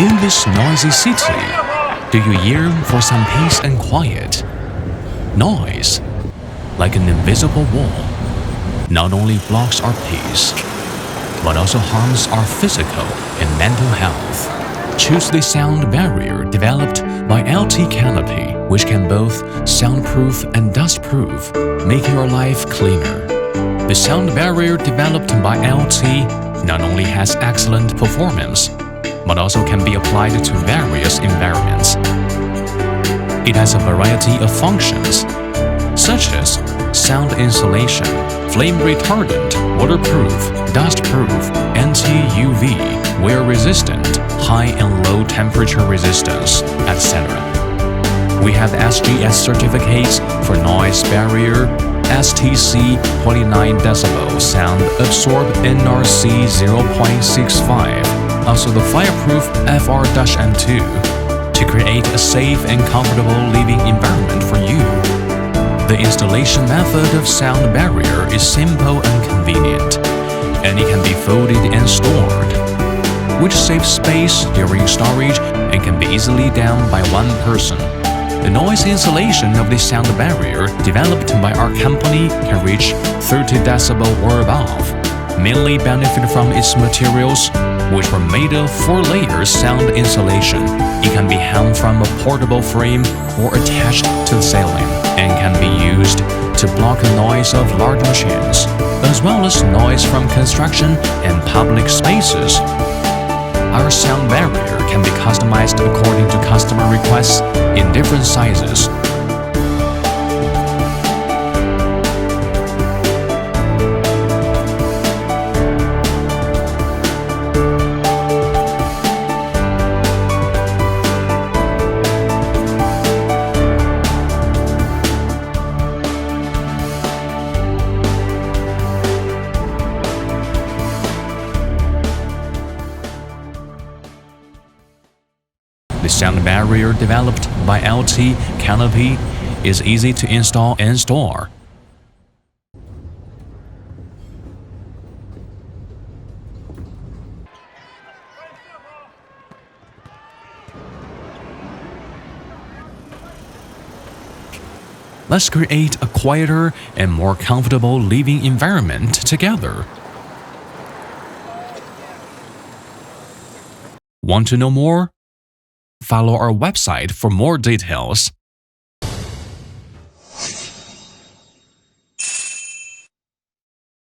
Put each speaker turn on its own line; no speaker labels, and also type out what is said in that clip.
In this noisy city, do you yearn for some peace and quiet? Noise, like an invisible wall, not only blocks our peace, but also harms our physical and mental health. Choose the sound barrier developed by LT Canopy, which can both soundproof and dustproof, making your life cleaner. The sound barrier developed by LT not only has excellent performance, but also can be applied to various environments. It has a variety of functions, such as sound insulation, flame retardant, waterproof, dustproof, anti-UV, wear resistant, high and low temperature resistance, etc. We have SGS certificates for noise barrier, STC 29 dB sound absorb NRC 0.65, also the fireproof FR-M2, to create a safe and comfortable living environment for you. The installation method of sound barrier is simple and convenient, and it can be folded and stored, which saves space during storage and can be easily done by one person. The noise insulation of the sound barrier developed by our company can reach 30 dB or above, mainly benefit from its materials, which were made of 4-layer sound insulation. It can be hung from a portable frame or attached to the ceiling, and can be used to block the noise of large machines, as well as noise from construction and public spaces. Our sound barrier can be customized according to customer requests in different sizes. The sound barrier developed by LT Canopy is easy to install and store. Let's create a quieter and more comfortable living environment together. Want to know more? Follow our website for more details.